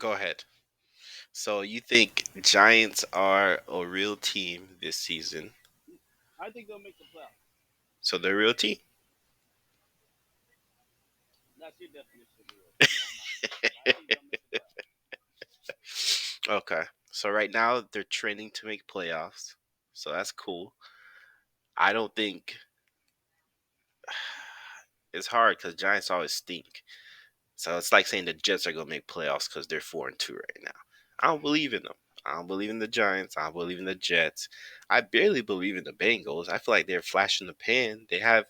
Go ahead. So you think Giants are a real team this season? I think they'll make the playoffs. So they're a real team. That's your definition of real, not mine. But I think they'll make the playoffs. Okay. So right now they're trending to make playoffs. So that's cool. I don't think it's hard because Giants always stink. So it's like saying the Jets are gonna make playoffs because they're 4-2 right now. I don't believe in them. I don't believe in the Giants. I don't believe in the Jets. I barely believe in the Bengals. I feel like they're flashing the pan. They have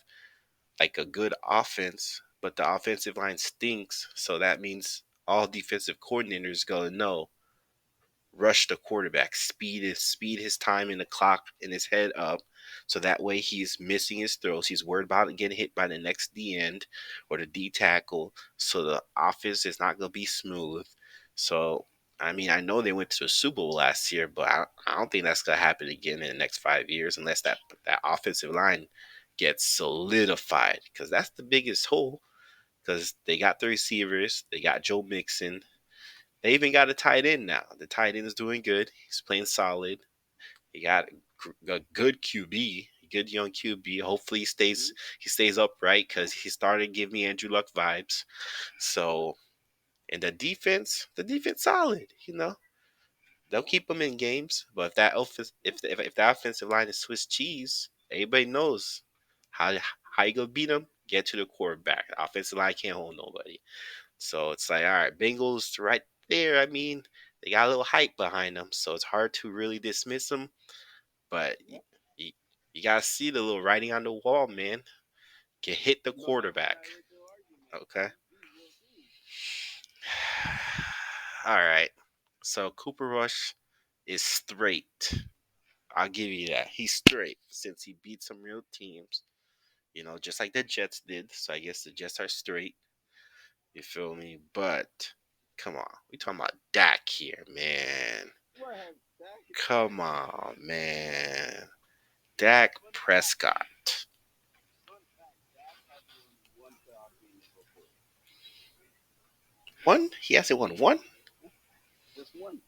like a good offense, but the offensive line stinks. So that means all defensive coordinators gonna know rush the quarterback, speed his time in the clock in his head up, so that way he's missing his throws. He's worried about getting hit by the next D end or the D tackle, so the offense is not gonna be smooth. So I mean, I know they went to a Super Bowl last year, but I don't think that's gonna happen again in the next 5 years unless that offensive line gets solidified because that's the biggest hole. Because they got the receivers, they got Joe Mixon, they even got a tight end now. The tight end is doing good. He's playing solid. He got a good QB, good young QB. Hopefully he stays upright because he started to give me Andrew Luck vibes. So and the defense solid. They'll keep them in games. But if that offensive line is Swiss cheese, everybody knows how you gonna beat them. Get to the quarterback. The offensive line can't hold nobody. So it's like, all right, Bengals right there. I mean, they got a little hype behind them, so it's hard to really dismiss them. But Yep. you, you gotta see the little writing on the wall, man. Can hit the No, that's a quarterback. director argument. Okay. These real teams. All right. So Cooper Rush is straight. I'll give you that. He's straight since he beat some real teams. Just like the Jets did. So I guess the Jets are straight. You feel me? But come on, we talking about Dak here, man. What has Dak is Come everything that on, everybody said. man. Dak Fun fact. Prescott. Fun fact. Dak has won one playoff game before. One? He hasn't won one? Just one.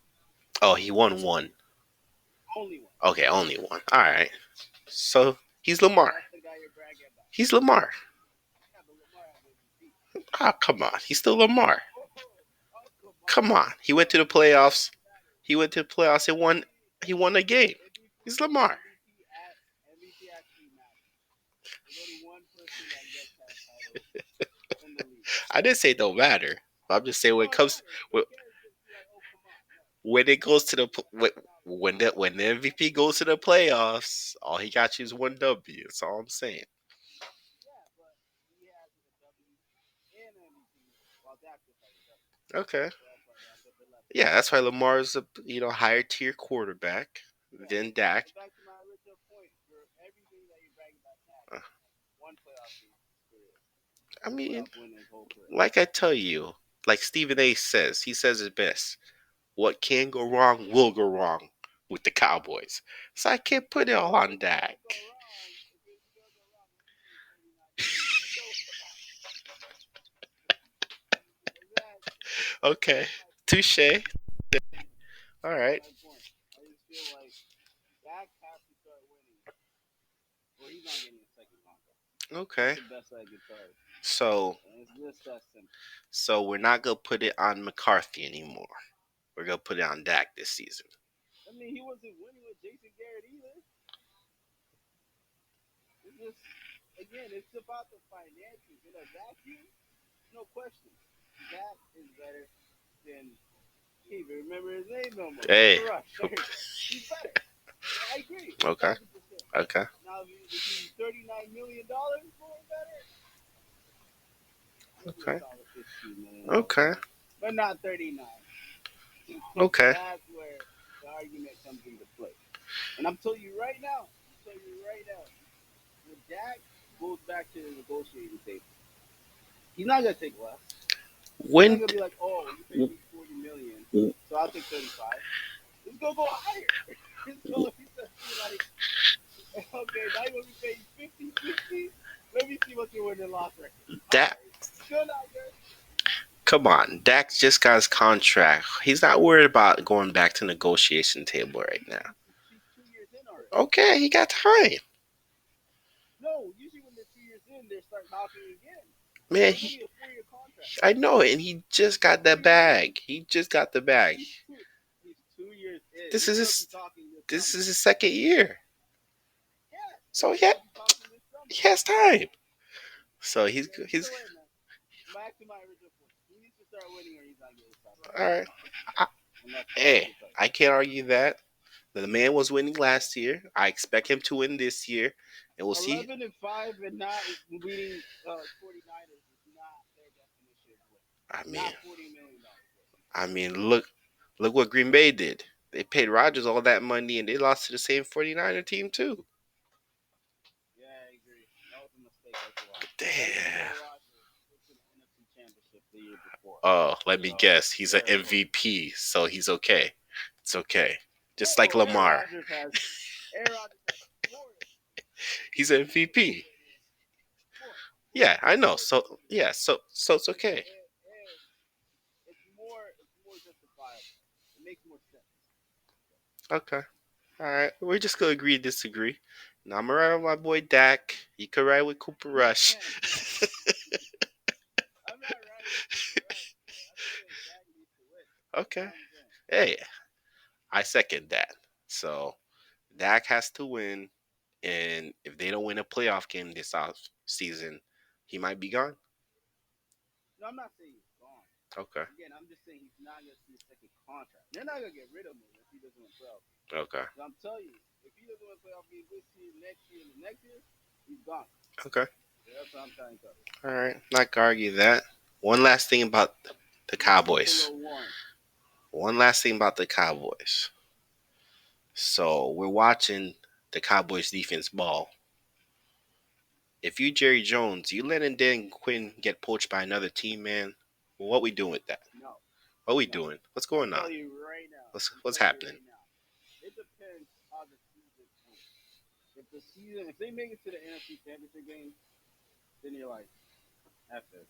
Oh, he won one. Only one. Okay, only one. All right. So he's Lamar. That's the guy you're bragging about. He's Lamar. Yeah, but Lamar has MVP. Ah, come on. He's still Lamar. Oh, come Come on. on. He went to Look, the playoffs. that matters. He went to the playoffs and won. He won a game. He's Lamar. MVP actually matters. There's only one person that gets that title in the league. I didn't say it don't matter. I'm just saying when it No, it comes matters. when, You can't just be like, oh, come on. No. when it goes to the when That's not when the MVP goes to the playoffs, all he got you is one W. That's all I'm saying. Yeah, but he has a W and an MVP while Dak just has a W. Okay. So that's why they have different levels. Yeah, that's why Lamar's a higher tier quarterback Yeah. than Dak. And back to my original point, for everything that you're bragging about Dak, Uh, one playoff game in his career, I one mean, playoff win in his whole career. like I tell you, like Stephen A. says, he says it best. What can go wrong will go wrong with the Cowboys. So I can't put it all Well, on it Dak. can't go wrong. If it does go wrong, let me pay 39 million. So exactly. Okay. That's my point. Touche. All That's right. my point. I just feel like Dak has to start winning, or he's not getting a second contract. That's Okay. the best I can tell you. So And it's just that simple. so we're not gonna put it on McCarthy anymore. We're gonna put it on Dak this season. I mean, he wasn't winning with Jason Garrett either. It's just, again, it's about the finances. In a vacuum, no question. Dak is better than, can't even remember his name no more. Hey. Cooper Rush. He's better. I agree, Okay. 1,000%. Okay. Now, if he's $39 million more better, maybe a Okay. solid 15 million more Okay. better, but not 39. Okay. That's where the argument comes into play. And I'm telling you right now, when Dak goes back to the negotiating table, he's not gonna take less. He's not When gonna be like, oh, you paid me 40 million, so I'll take 35. It's gonna go higher. He's gonna be like, okay, now you're gonna be paying 50, 60. Let me see what your win and loss record. All that right, still not good. Come on, Dak just got his contract. He's not worried about going back to negotiation table right now. He's 2 years in already. Okay, he got time. No, usually when they're 2 years in, they start talking again. Man, It's only a 4 year contract. I know it, and he just got He's that 2 years in. bag. He just got the bag. He's two. He's 2 years in. This You is could be his. talking this This summer. is his second year, Yeah, and so he could be talking this summer. he has time. So Yeah, he's either way, man. Back to my original point. He needs to start winning, or he's not getting signed by all the right. Colts. I, And that's all I hey, can tell you. I can't argue that. The man was winning last year. I expect him to win this year, and we'll see. 11-5 and not beating 49ers is not their definition of win. I mean, Not $40 million win. look what Green Bay did. They paid Rodgers all that money, and they lost to the same 49er team too. Yeah, I agree. That was a mistake as well. Thankfully, Damn. Aaron Rodgers went to the NFC Championship the year before. Oh, let me So guess. He's an they're close. MVP, so he's okay. It's okay. Just like No, Lamar. Aaron Rodgers has more He's an MVP. more Yeah, I know. more than So yeah, so it's okay. and it's more justifiable. It makes more sense. Okay. All right. We're just gonna agree to disagree. Now I'm around with my boy Dak. You could ride with Cooper Rush. I'm not riding with Cooper Rush, but I'm just saying Dak needs to win. That's Okay. all I'm saying. Hey, I second that. So Dak has to win, and if they don't win a playoff game this off season, he might be gone. No, I'm not saying he's gone. Okay. Again, I'm just saying he's not gonna see a second contract. They're not gonna get rid of him if he doesn't win playoff games. Okay. So I'm telling you, if he doesn't win playoff games this year, and the next year, he's gone. Okay. So that's what I'm trying to tell you. All right. Not gonna argue that. One last thing about the Cowboys. Buffalo won. One last thing about the Cowboys. So we're watching the Cowboys defense ball. If you Jerry Jones, you letting Dan Quinn get poached by another team, man. What we doing with that? No, What we no. doing? What's I'll going tell on? you right now. I'm What's telling you happening? right now. It depends how the season ends. If they make it to the NFC Championship game, then you're like, F it.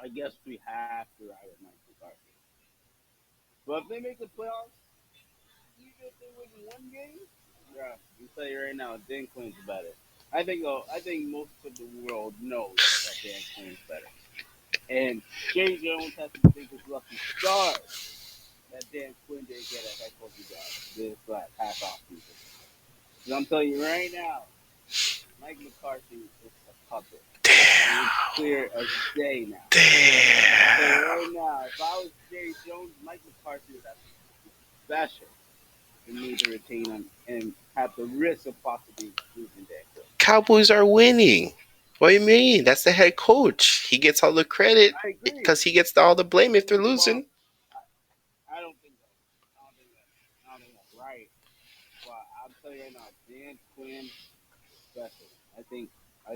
I guess we have to ride with Mike McCarthy. But if they make the playoffs, even if they win one game, yeah, I'll tell you right now, Dan Quinn's better. I think most of the world knows that Dan Quinn's better. And Jerry Jones has to thank his lucky stars that Dan Quinn didn't get a head coaching job this past off season. Because I'm telling you right now, Mike McCarthy is a puppet. And it's Damn. clear as day now. I'll tell you Damn. right now, if I was Jerry Jones, Mike McCarthy would have to do something special for me to retain him and have the risk of possibly losing Dan Quinn. Cowboys are winning. What do you mean? That's the head coach. He gets all the credit I agree. because he gets all the blame if they're Well, losing. I don't think that. I don't think that's right. But I'm telling you right now, Dan Quinn is special. I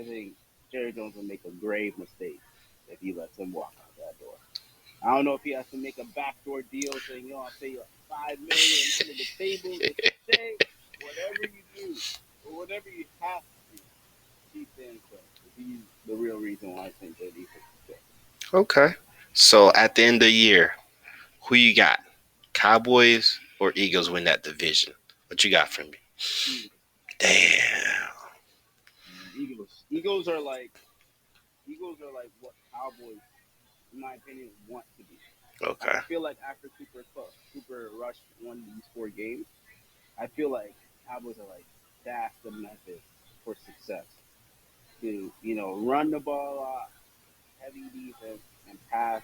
think Jerry Jones will make a grave mistake if he lets him walk out that door. I don't know if he has to make a backdoor deal saying, I'll pay you like $5 million under the table just to stay. Whatever you do, or whatever you have to do, keep Dan Quinn. He's the real reason why I think that he should stay. Okay. So at the end of the year, who you got? Cowboys or Eagles win that division? What you got for me? Eagles. Damn. Eagles. Eagles are like what Cowboys, in my opinion, want to be. Okay. I feel like after Cooper Rush won these 4 games, I feel like Cowboys are like that's the method for success. To run the ball off, heavy defense, and pass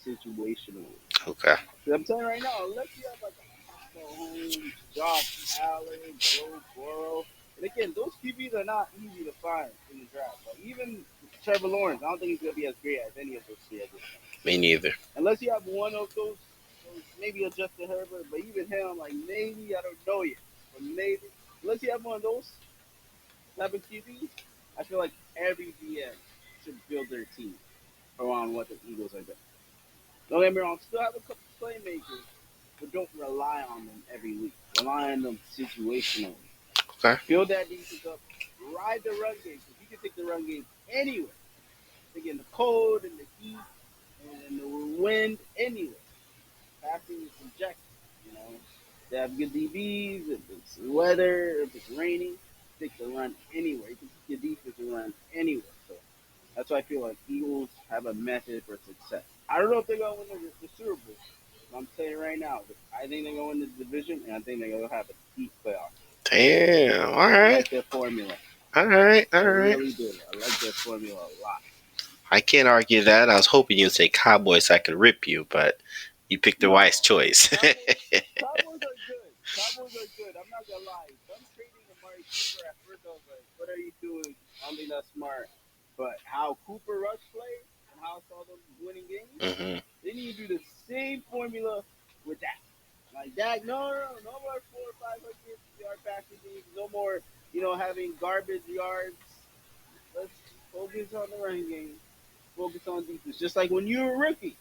situationally. Okay. I'm telling you right now, unless you have like a Pat Mahomes, Josh Allen, Joe Burrow, and again, those QBs are not easy to find in the draft. Like even Trevor Lawrence, I don't think he's gonna be as great as any of those three at this point. Me neither. Unless you have one of those maybe a Justin Herbert, but even him, like maybe I don't know yet, but maybe unless you have one of those type of QBs, I feel like every GM should build their team around what the Eagles are doing. Don't get me wrong, still have a couple playmakers, but don't rely on them every week. Rely on them situationally. Okay. Build that defense up, ride the run game, because you can take the run game anywhere. Again, the cold and the heat and the wind anywhere. Passing is subjective, you know. They have good DBs. If it's weather, if it's raining, they can run anywhere. You can teach your defense to run anywhere. So that's why I feel like Eagles have a method for success. I don't know if they're gonna win the Super Bowl. But I'm saying right now, I think they're gonna win the division, and I think they're gonna have a deep playoff. Damn. All I right. like their formula. All right. I All right. really do. I like their formula a lot. I can't argue that. I was hoping you'd say Cowboys so I could rip you, but you picked the wise No, choice. Cowboys are good. Cowboys are good. I'm not gonna lie. Them trading Amari Cooper at first, I was like, "What are you doing? I don't think that's smart." But how Cooper Rush played and how I saw them winning games, hmm they need to do the same formula with Dak. Like Dak, no more 400 or 500 yard passing games. No more, having garbage yards. Let's focus on the running game. Focus on defense. Just like when you were a rookie,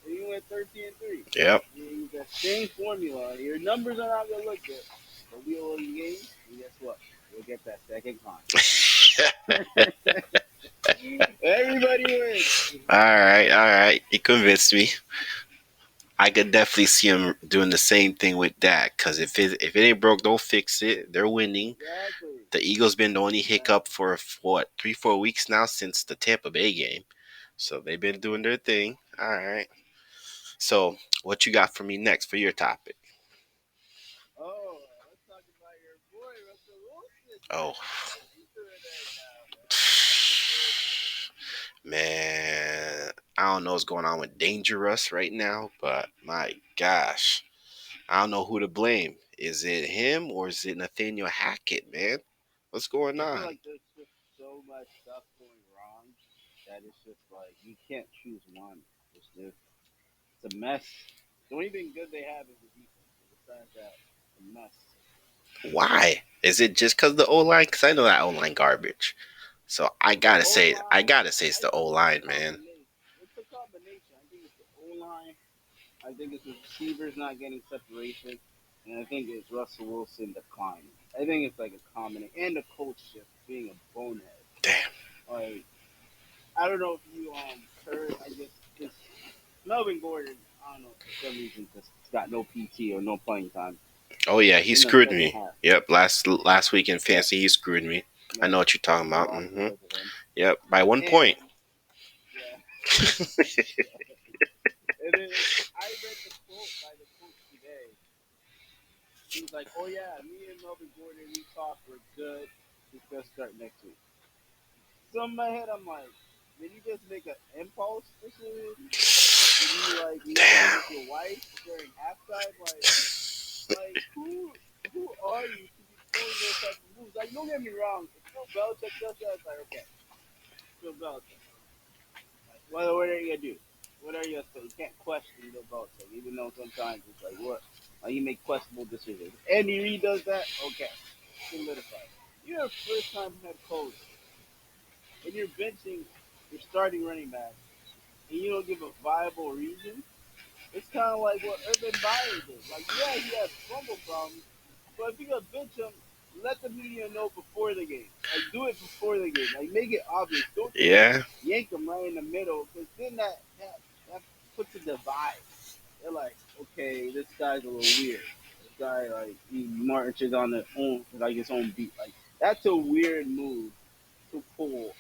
and you went 13-3. Yep. You use that same formula. Your numbers are not gonna look good, but we'll win games. And guess what? We'll get that second contract. Everybody wins. All right. All right. You convinced me. I could definitely see him doing the same thing with Dak because if it ain't broke, don't fix it. They're winning. Exactly. The Eagles been the only hiccup Exactly. for what 3-4 weeks now since the Tampa Bay game, so they've been doing their thing. All right. So what you got for me next for your topic? Oh, let's talk about your boy Russell Wilson, Oh man. How is he doing right now, man? How's it going for him? man, I don't know what's going on with Dangerous right now, but my gosh, I don't know who to blame. Is it him or is it Nathaniel Hackett, man? What's going I feel on? like there's just so much stuff going wrong that it's just like you can't choose one. It's a mess. The only thing good they have is the defense. But besides that, it's a mess. Why? Is it just because the O line? Because I know that O line garbage. So The O I line, gotta say it's I the O think it's a line, man. combination. It's a combination. I think it's the O line. I think it's the receivers not getting separation, and I think it's Russell Wilson declining. I think it's like a combination, and the coach just being a bonehead. Damn. Like I don't know if you heard. I just because Melvin Gordon, I don't know for some reason just got no PT or no playing time Oh yeah, he in the screwed second me. half. Yep, last week in Yeah, fantasy he screwed me. I yeah, know what you're talking we about. lost because of him. Yep, by one And point. yeah, and then I read the quote by the coach today. He was like, "Oh yeah, me and Melvin Gordon, we talked. We're good. He's gonna start next week." So in my head, I'm like, "Did you just make an impulse decision? Did you like make out Damn. with your wife during halftime? Like who are you to be pulling those type of moves? Like, don't get me wrong. If Bill Belichick does that, it's like okay, Bill Belichick. Like, what are you gonna do? What are you gonna say? You can't question Bill Belichick, even though sometimes it's like what, like you make questionable decisions. Andy Reid does that. Okay, solidified. You're a first time head coach, and you're benching your starting running back, and you don't give a viable reason. It's kind of like what Urban Meyer did. Like, yeah, he had fumble problems, but if you're gonna bench him, let the media know before the game. Like, do it before the game. Like, make it obvious. Don't just Yeah, yank him right in the middle, because then that puts a divide. They're like, okay, this guy's a little weird. This guy like he marches on his own like his own beat. Like that's a weird move to pull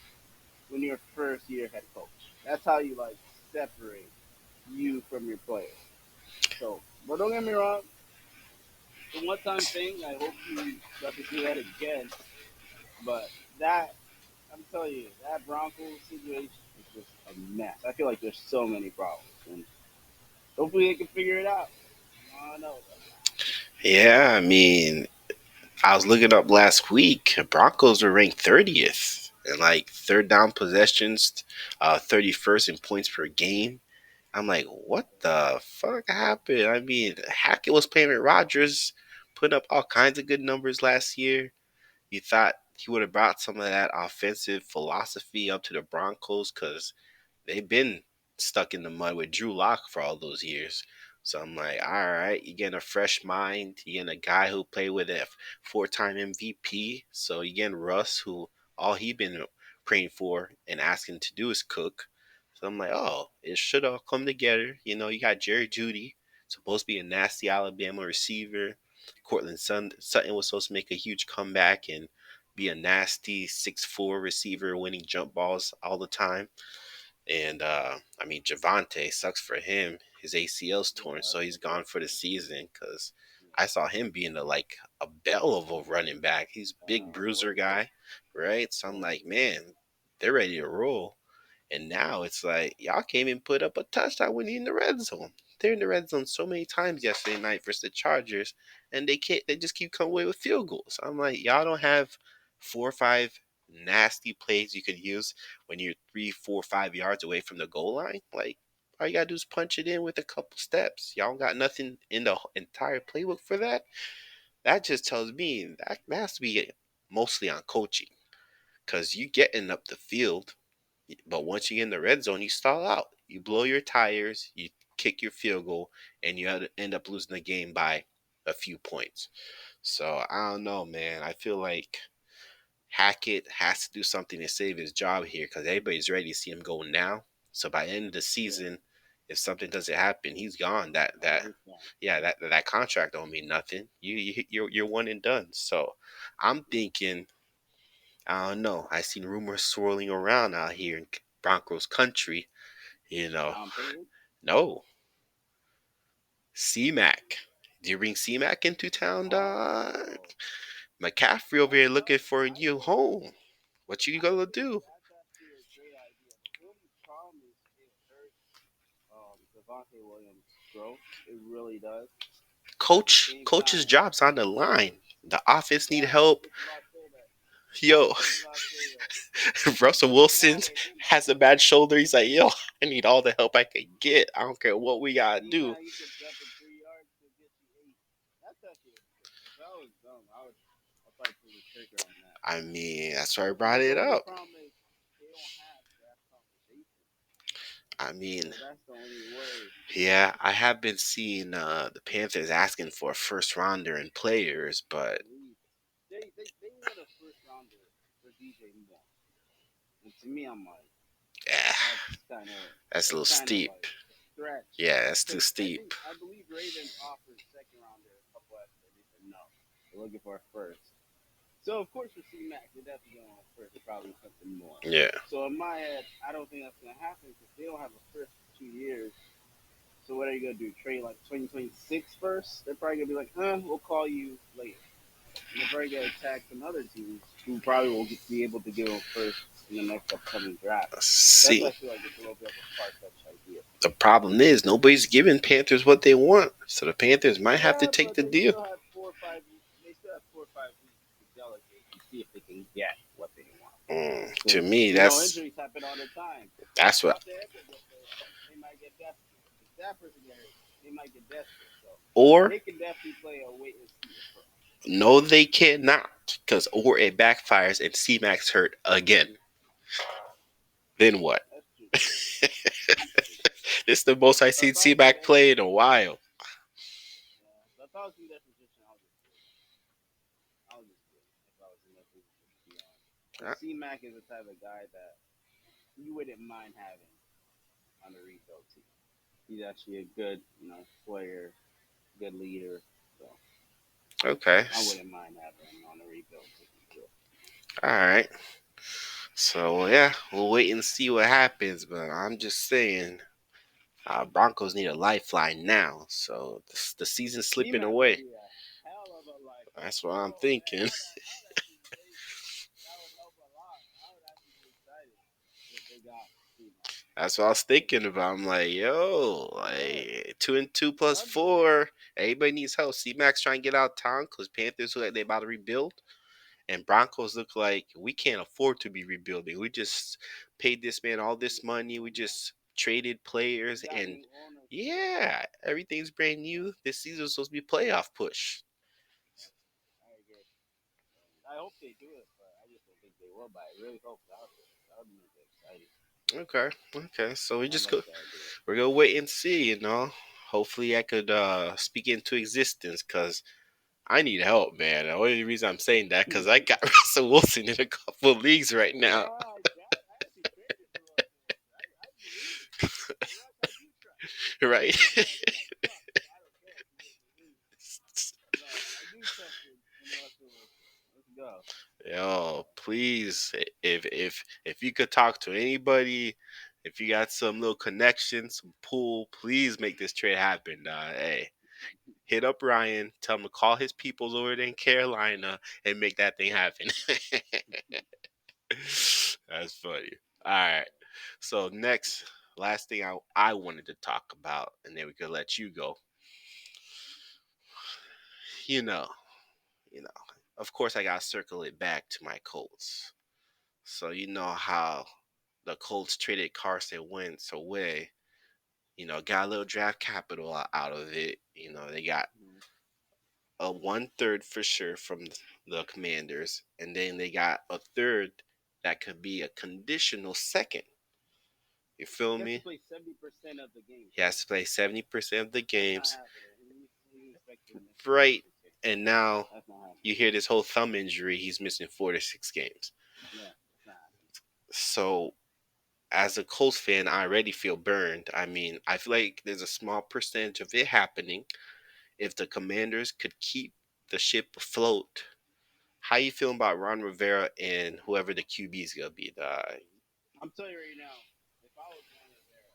when you're a first year head coach. That's how you like separate you from your players. So, but don't get me wrong, it's a one time thing. I hope he doesn't do that again. But that I'm telling you, that Broncos situation is just a mess. I feel like there's so many problems, and hopefully they can figure it out. I don't know though. yeah. I mean, I was looking up last week. Broncos were ranked 30th and like third down possessions, 31st in points per game. I'm like, what the fuck happened? I mean, Hackett was playing with Rodgers, putting up all kinds of good numbers last year. You thought he would have brought some of that offensive philosophy up to the Broncos because they've been stuck in the mud with Drew Lock for all those years. So I'm like, all right, you getting a fresh mind. You getting a guy who played with a four-time MVP. So you getting Russ, who all he been praying for and asking to do is cook. So I'm like, oh, it should all come together. You know, you got Jerry Judy, supposed to be a nasty Alabama receiver. Sutton was supposed to make a huge comeback and be a nasty 6'4" receiver, winning jump balls all the time. And I mean, Javante sucks for him. His ACL's Yeah, torn, so he's that's gone for the yeah, season. Cause yeah. I saw him being a bell of a running back. He's a big The bruiser workhorse. guy, right? So I'm Yeah, like, man, they're ready to roll. And now it's like y'all can't even put up a touchdown when you're in the red zone. They're in the red zone so many times yesterday night versus the Chargers, and they can't. They just keep coming away with field goals. I'm like, y'all don't have 4 or 5 nasty plays you could use when you're 3, 4, 5 yards away from the goal line. Like, all you gotta do is punch it in with a couple steps. Y'all got nothing in the entire playbook for that. That just tells me that has to be mostly on coaching, because you getting up the field, but once you get in the red zone, you stall out. You blow your tires, you kick your field goal, and you end up losing the game by a few points. So I don't know, man. I feel like Hackett has to do something to save his job here, because everybody's ready to see him go now. So by the end of the yeah. season, if something doesn't happen, he's gone. Oh, he's gone. Yeah, that contract don't mean nothing. You're one and done. So I'm thinking, I don't know. I seen rumors swirling around out here in Broncos country. You know, Sean Payton. no, C-Mac. Do you bring C-Mac into town, dog? Oh, McCaffrey over here looking for a I new think home. What you gonna do? that's actually a great idea. The only problem is it hurts Devontae Williams' growth. It really does. But at the same Coach's time, job's on the line. The offense need yeah, I was help. just about to say that. I Yo, was just about to say that. Russell Nah, Wilson but has a bad shoulder. He's like, yo, I need all the help I can get. I don't care what we gotta see, do. man, you could dump it 3 yards to get you 8. That's actually if I was dumb, I'd probably pull the trigger on that. I mean, that's why I brought But the it only up. problem is they don't have draft conversation. I mean, So that's the only worry. yeah, I have been seeing the Panthers asking for a first rounder and players, but Please, they want a first rounder for DJ Moore, and to me, I'm like, yeah, that's a that's little kind of steep. like stretch. Yeah, that's too Because steep. I believe Ravens offered second rounder a couple after they said no. They're looking for a first. So of course for C Mac, they're definitely going on first, probably something more. Yeah. So in my head, I don't think that's gonna happen because they don't have a first for 2 years. So what are you gonna do? Trade like 2026 first? They're probably gonna be like, we'll call you later. And they're probably gonna attack some other teams who probably will be able to give them first in the next upcoming draft. That's why See, I feel like it's a little bit of a far fetched idea. the problem is nobody's giving Panthers what they want, so the Panthers might have to Yeah, take but the they deal. still have 4 or 5. They still have 4 or 5 weeks to delegate and see if they can get what they want. To Because me, injuries happen all the time. that's what. Devontae Adams get hurt, they might get desperate. If that person get hurt, they might get desperate. So Or they can definitely play a wait and see approach. no, they cannot, because or it backfires and C Max hurt again. Then what? That's true too. This That's true too. is the most I But seen if I C was in Mac their play in a position, while. yeah. But if I was in their position, I'll just wait. If I was in their position, to be honest, because Uh, C Mac is the type of guy that you wouldn't mind having on a rebuild team. He's actually a good, player, good leader. So Okay. I wouldn't mind having him on a rebuild team too. All right. So yeah, we'll wait and see what happens. But I'm just saying, Broncos need a lifeline now. So the season's C slipping Mac would away. be a hell of a lifeline. That's what I'm Oh man, thinking. that would actually be amazing. That would help a lot. I would actually be excited if they got C Mac. That's what I was Cause thinking about. I'm like, yo, yeah, like 2 and 2 plus 100. four. Everybody needs help. C Max trying to get out of town because Panthers look like they about to rebuild, and Broncos look like we can't afford to be rebuilding. We just paid this man all this money. We Yeah, just traded we players, got and new owners too. yeah, everything's brand new. This season was supposed to be playoff push. I agree. I hope they do it, but I just don't think they will. But I really hope that would. That would make it exciting. Okay, okay. So we I just like go. that idea. We're gonna wait and see. Hopefully I could speak into existence because I need help, man. The only reason I'm saying that because I got Russell Wilson in a couple of leagues right now. I actually traded for Russell Wilson. I believe right? Like, yeah, suck. But I don't care. He is who he is. So I do trust in Russell Wilson. Let's go. Yo, please, if you could talk to anybody, if you got some little connection, some pull, please make this trade happen. Hey, hit up Ryan, tell him to call his peoples over there in Carolina and make that thing happen. That's funny. All right. So next, last thing I wanted to talk about, and then we could let you go. You know, you know. Of course, I gotta circle it back to my Colts. So you know how the Colts traded Carson Wentz away. Got a little draft capital out of it. They got Mm-hmm. a 1/3 for sure from the Commanders, and then they got a third that could be a conditional second. You feel He has to me? play 70% of the games, He right? has to play 70% of the That's not games, happening. We expect him to miss right? 70%. And now That's not happening. you hear this whole thumb injury. He's missing 4 to 6 games. Yeah, that's not happening. So as a Colts fan, I already feel burned. I mean, I feel like there's a small percentage of it happening. If the Commanders could keep the ship afloat, how you feeling about Ron Rivera and whoever the QB is gonna be? I'm telling you right now, if I was Ron Rivera,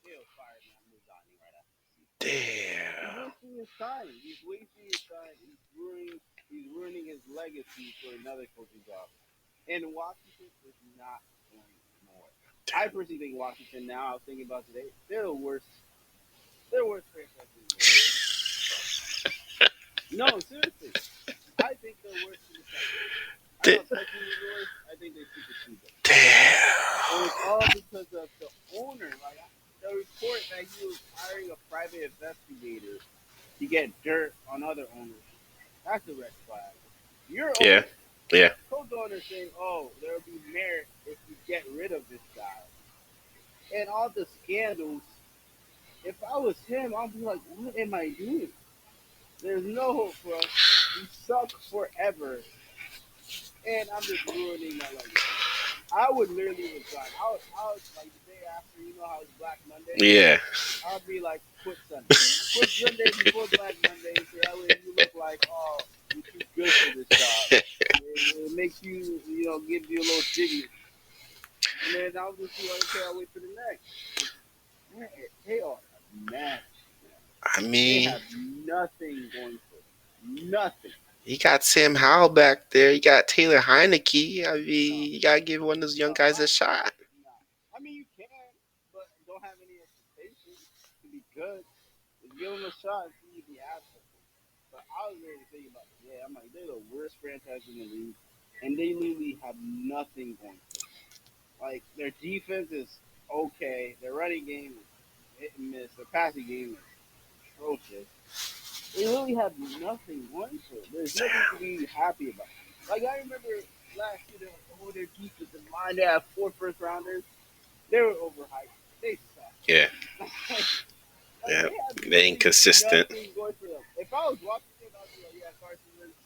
he'll fire me. I'm resigning right after the season. He's Damn. wasting his time. He's wasting his time. He's ruining his legacy for another coaching job. And Washington is not going nowhere. I personally think Washington now, I was thinking about today, they're the worst. They're the worst franchise in the league. No, seriously. I think they're worse than the Texans. I D- thought Texans was the worst. I think they supersede them. And damn. it's all because of the owner. Like the report that he was hiring a private investigator to get dirt on other owners. That's a red flag. Your Yeah. owner, Yeah. co-owner saying, "Oh, there will be merit if we get rid of this guy," and all the scandals. If I was him, I'd be like, "What am I doing? There's no hope for us. We suck forever, and I'm just ruining my legacy." I would literally resign. I would like the day after. You know how it's Black Monday. Yeah. I'd be like, quit Sunday. Quit Sunday before Black Monday. So that way you look like, oh, you're too good for this job. It makes you, gives you a little dignity. And then I'll just be like, okay, I'll wait for the next. Man, they are a mess, man. I They mean, have nothing going for them. Nothing. you got Sam Howell back there. You got Taylor Heineke. I No, mean, you gotta give one of those young no, guys a shot. no. I mean, you can, but don't have any expectations to be good. Just give them a shot and see if you have something. But I was really thinking about it. Yeah, I'm like, they're the worst franchise in the league, and they literally have nothing going for them. Like, their defense is okay. Their running game is hit and miss. Their passing game is atrocious. They really have nothing going for them. There's nothing to be happy about. Like, I remember last year, they're like, oh, their defensive line, they have 4 first rounders. They were overhyped. They Yeah. suck. Like Yeah. they have They literally inconsistent. nothing going for them. If I was watching it, I'd be like, yeah, Carson Wentz,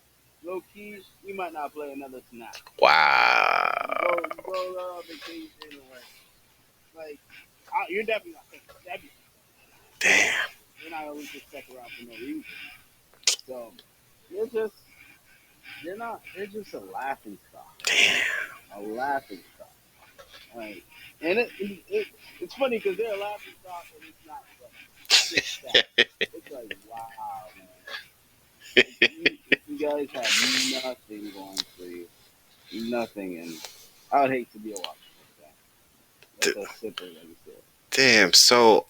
low key, we might not play another snap. You Wow. go, you go on vacation or like, you're definitely not picking 70%. Damn. You're not gonna lose the second round for no reason. So they're just, they're not, they're just a laughing stock, a laughing stock. Like, and it's funny because they're a laughing stock and it's not funny. It's just sad. It's like, wow, man. Like you guys have nothing going for you, nothing, and I would hate to be a Washington fan. That's as simple as you say. Damn. So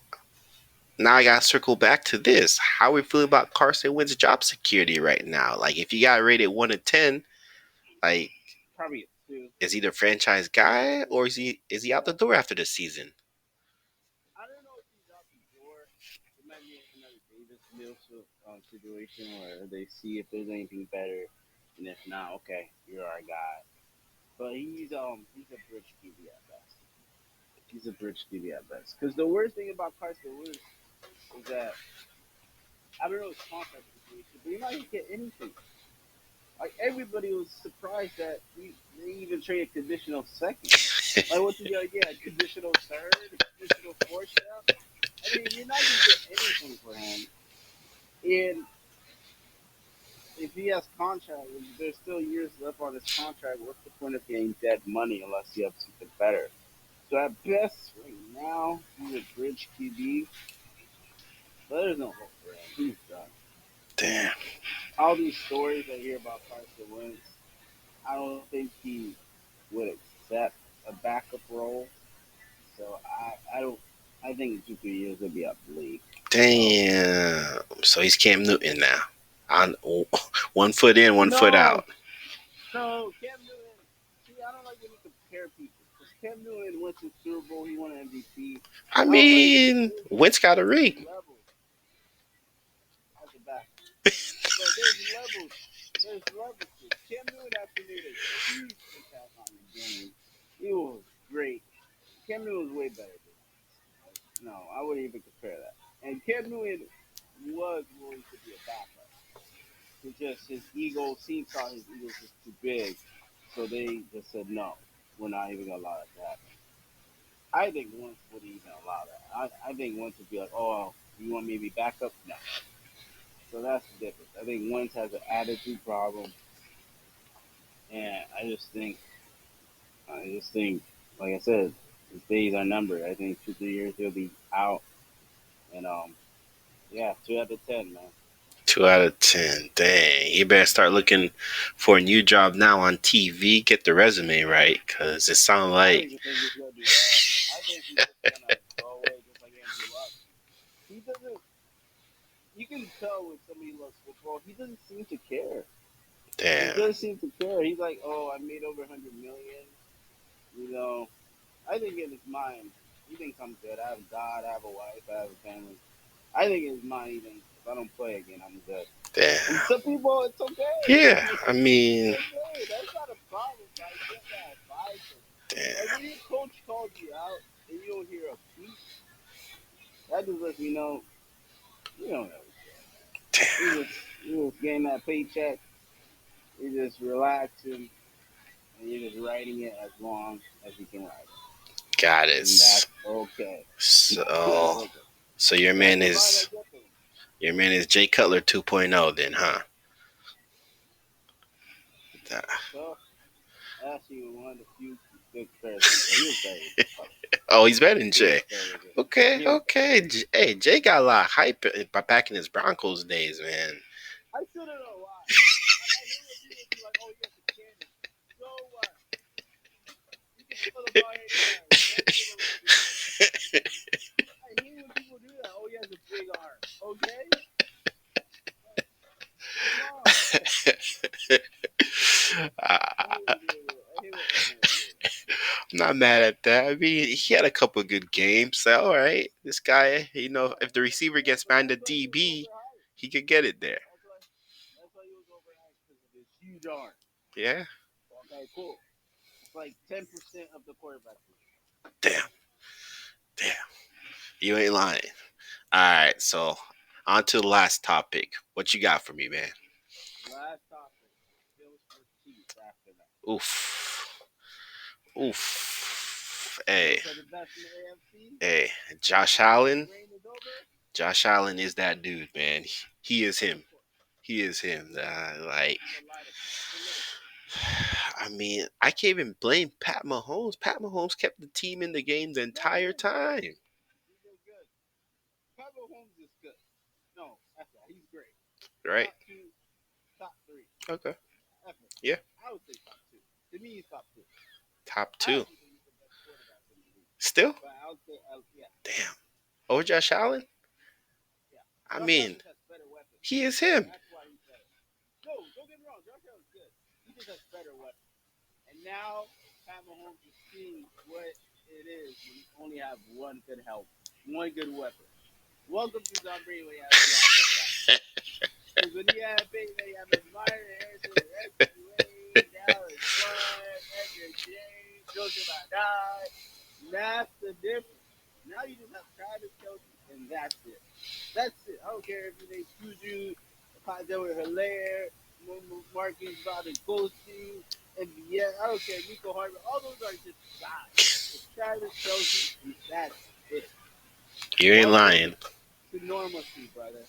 now I gotta circle back to this. How we feel about Carson Wentz's job security right now? Like, if you got rated 1 to 10, like, Probably a two. is he the franchise guy or is he out the Yeah, door after the season? I don't know if he's out the door. It might be another Davis Mills situation where they see if there's anything better, and if not, okay, you're our guy. But he's a bridge QB at best. He's a bridge QB at best. Because the worst thing about Carson Wentz is that I don't know his contract situation, but he might get anything. Like everybody was surprised that they even traded conditional second. Like what's he gonna get? A conditional third, a conditional fourth step? I mean, you're not gonna get anything for him, and if he has contract, if there's still years left on his contract. What's the point of getting dead money unless you have something better? So at best, right now, he's a bridge QB, but there's no hope for him. He's done. Damn. And all these stories I hear about Carson Wentz, I don't think he would accept a backup role. So I don't. I think in 2 3 years he'll be out the league. So Damn. So he's Cam Newton now. On one foot in, one foot no, out. no, Cam Newton. See, I don't like when you compare people because Cam Newton went to Super Bowl. He won an MVP. I I was like, mean, Wentz got a there's ring. levels as a backup, but there's levels. There's levels to it. Cam Newton actually made a huge impact on the game. He was great. Cam Newton was way better than Wentz. Like, no, I wouldn't even compare that. And Cam Newton was willing to be a backup. It's just his ego, team saw his ego was just too big, so they just said no, we're not even gonna allow that to happen. I think Wentz wouldn't even allow that. I think Wentz would be like, oh, you want me to be backup? No. So that's the difference. I think Wentz has an attitude problem, and I just think, like I said, his days are numbered. I think 2 3 years he'll be out, and yeah, 2 out of 10, man. 2 out of 10. Dang. You better start looking for a new job now on TV. Get the resume right, cause it sounds I don't like even think he's gonna do that. I think he's just gonna go away just like Andrew Luck. He doesn't. You can tell when somebody loves football. He doesn't seem to care. He damn, doesn't seem to care. He's like, oh, I made over 100 million. You know, I think in his mind, he thinks I'm good. I have a God, I have a wife, I have a family. I think in his mind, he thinks if I don't play again, I'm good. And damn. some people, it's okay. Yeah, I It's mean, okay. That's not a problem. But I get that vibe from him. Like damn, when your coach calls you out and you don't hear a peep, that just lets me know you don't really care, man. damn. You just getting that paycheck. You're just relaxing and you're just writing it as long as you can write Got it, it. and that's okay. That's So, okay. so your That's man the vibe I is get from him. Jay Cutler 2.0 then, huh? So I actually one of the few good comparisons. So he was better than Jay Cutler. Oh, he's better than He was Jay. better than Jay. Okay, He was better than okay. Jay. Hey, Jay got a lot of hype back in his Broncos days, man. I still don't know why. I hate when people be like, "Oh, he has a cannon." So what? You can throw the ball anywhere. Let him do what he do. I hate when people do that. Oh, he has a big arm. Okay, like, come on. I hate I, when people do it. I hate when analysts say that. I'm not mad at that. I mean, he had a couple of good games. So, all right, this guy, Yeah, if the receiver gets but behind the that's why he was DB, overhyped. he could get it there. That's why. That's why he was overhyped because of his huge arm. Yeah. Okay, cool. It's like 10% of the quarterback position. Damn. Damn. You ain't lying. All right. So, on to the last topic. What you got for me, man? Last topic: Bills for Chiefs. After that, Oof. Oof. Hey. Bills are the best in the AFC. Hey. Josh The hype Allen. reign is over. Josh Allen is that dude, man. He is Of him. course, He is him. Like, solidified. I mean, I can't even blame Pat Mahomes. Pat Mahomes kept the team in the game the No, he entire did good. time, He did good. Pablo Holmes is good. No, that's right. He's great. right? Top two, top three. Okay. Ever. Yeah. I would say top two. To me, he's top two. Top I two. actually think he's the best quarterback in the league. Still? But I would say, yeah, Damn. Over Josh Allen? yeah. I Josh Allen mean, just has better weapons. he is him, That's why he's better. No, don't get me wrong. Josh Allen's good. He just has better weapons. And now Pat Mahomes is seeing what it is when you only have one good help, one good weapon. Welcome to Tom Brady when he has DeAndre Hopkins. Because when he had Peyton, they have Myron Harrison, Reggie Wayne, Dallas Clark, Edgar James, Joseph Adai. That's the difference. Now you just have Travis Kelsey, and that's it. That's it. I don't care if you name Juju, Clyde Hilaire, Marquise Valdez Goldstein, and yeah, I don't care, Nico Hartman. All those are just guys. It's Travis Kelsey, and that's it. You ain't Welcome lying. to normalcy, brother.